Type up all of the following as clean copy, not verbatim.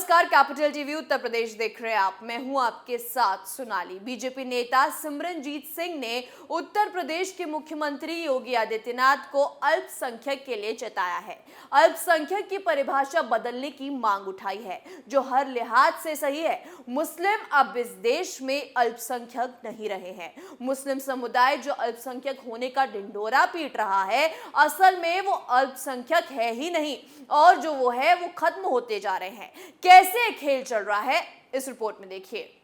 नमस्कार, capital TV Uttar Pradesh देख रहे हैं आप। मैं हूं आपके साथ सोनाली। बीजेपी नेता सिमरनजीत सिंह ने उत्तर प्रदेश के मुख्यमंत्री योगी आदित्यनाथ को अल्पसंख्यक के लिए चेताया है। अल्पसंख्यक की परिभाषा बदलने की मांग उठाई है, जो हर लिहाज से सही है। मुस्लिम अब इस देश में अल्पसंख्यक नहीं रहे हैं। मुस्लिम समुदाय जो अल्पसंख्यक होने का ढिंढोरा पीट रहा है, असल में वो अल्पसंख्यक है ही नहीं, और जो वो है वो खत्म होते जा रहे हैं। कैसे खेल चल रहा है, इस रिपोर्ट में देखिए।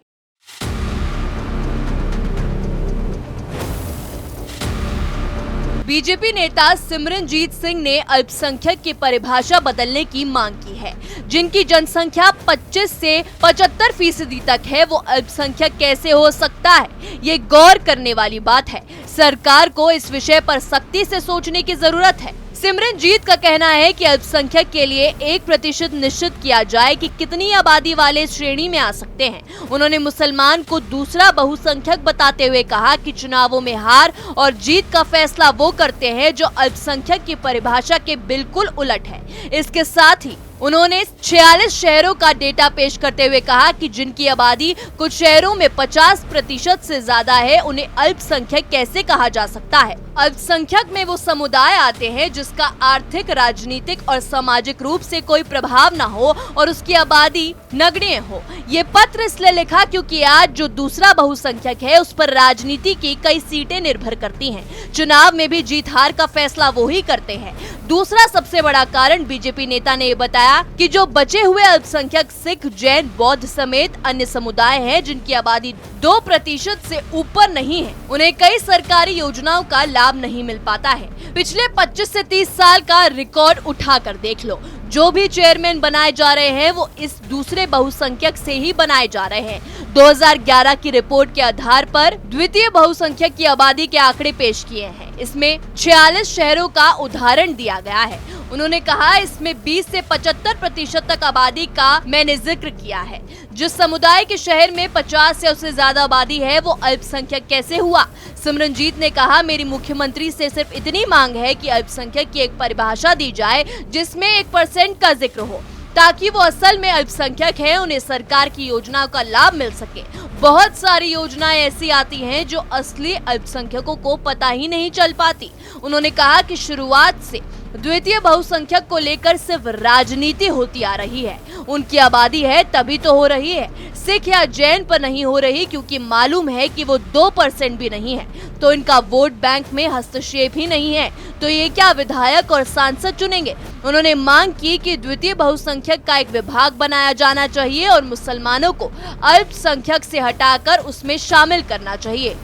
बीजेपी नेता सिमरनजीत सिंह ने अल्पसंख्यक की परिभाषा बदलने की मांग की है। जिनकी जनसंख्या 25 से 75% तक है, वो अल्पसंख्यक कैसे हो सकता है, ये गौर करने वाली बात है। सरकार को इस विषय पर सख्ती से सोचने की जरूरत है। सिमरनजीत का कहना है कि अल्पसंख्यक के लिए 1% निश्चित किया जाए कि कितनी आबादी वाले श्रेणी में आ सकते हैं। उन्होंने मुसलमान को दूसरा बहुसंख्यक बताते हुए कहा कि चुनावों में हार और जीत का फैसला वो करते हैं जो अल्पसंख्यक की परिभाषा के बिल्कुल उलट है। इसके साथ ही उन्होंने 46 शहरों का डेटा पेश करते हुए कहा कि जिनकी आबादी कुछ शहरों में 50% से ज्यादा है, उन्हें अल्पसंख्यक कैसे कहा जा सकता है। अल्पसंख्यक में वो समुदाय आते हैं जिसका आर्थिक, राजनीतिक और सामाजिक रूप से कोई प्रभाव न हो और उसकी आबादी नगण्य हो। ये पत्र इसलिए लिखा क्योंकि आज जो दूसरा बहुसंख्यक है, उस पर राजनीति की कई सीटें निर्भर करती हैं। चुनाव में भी जीत हार का फैसला वो ही करते हैं। दूसरा सबसे बड़ा कारण बीजेपी नेता ने बताया कि जो बचे हुए अल्पसंख्यक सिख, जैन, बौद्ध समेत अन्य समुदाय हैं, जिनकी आबादी 2% से ऊपर नहीं है, उन्हें कई सरकारी योजनाओं का लाभ नहीं मिल पाता है। पिछले 25 से 30 साल का रिकॉर्ड उठाकर देख लो। जो भी चेयरमैन बनाए जा रहे हैं, वो इस दूसरे बहुसंख्यक से ही बनाए जा रहे हैं। 2011 की रिपोर्ट के आधार पर द्वितीय बहुसंख्यक की आबादी के आंकड़े पेश किए हैं। इसमें 46 शहरों का उदाहरण दिया गया है। उन्होंने कहा इसमें 20 से 75% तक आबादी का मैंने जिक्र किया है। जिस समुदाय के शहर में 50 या उससे ज्यादा आबादी है, वो अल्पसंख्यक कैसे हुआ। सिमरनजीत ने कहा, मेरी मुख्यमंत्री से सिर्फ इतनी मांग है कि अल्पसंख्यक की एक परिभाषा दी जाए जिसमें 1% का जिक्र हो, ताकि वो असल में अल्पसंख्यक है, उन्हें सरकार की योजनाओं का लाभ मिल सके। बहुत सारी योजनाएं ऐसी आती हैं जो असली अल्पसंख्यकों को पता ही नहीं चल पाती। उन्होंने कहा कि शुरुआत से द्वितीय बहुसंख्यक को लेकर सिर्फ राजनीति होती आ रही है। उनकी आबादी है तभी तो हो रही है। सिख या जैन पर नहीं हो रही क्योंकि मालूम है कि वो 2% भी नहीं है, तो इनका वोट बैंक में हस्तक्षेप ही नहीं है, तो ये क्या विधायक और सांसद चुनेंगे। उन्होंने मांग की कि द्वितीय बहुसंख्यक का एक विभाग बनाया जाना चाहिए और मुसलमानों को अल्पसंख्यक से हटाकर उसमें शामिल करना चाहिए।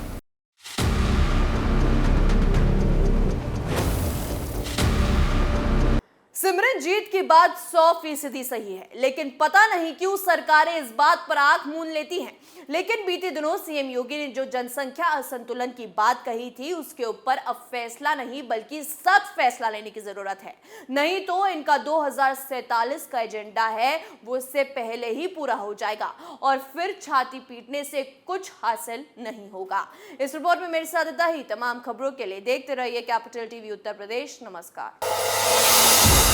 सिमरनजीत की बात 100% सही है, लेकिन पता नहीं क्यों सरकारें इस बात पर आंख मूंद लेती हैं। लेकिन बीते दिनों सीएम योगी ने जो जनसंख्या असंतुलन की बात कही थी, उसके ऊपर अब फैसला नहीं बल्कि सख्त फैसला लेने की जरूरत है। नहीं तो इनका 2047 का एजेंडा है, वो इससे पहले ही पूरा हो जाएगा और फिर छाती पीटने से कुछ हासिल नहीं होगा। इस रिपोर्ट में मेरे साथ ही तमाम खबरों के लिए देखते रहिए कैपिटल टीवी उत्तर प्रदेश। नमस्कार।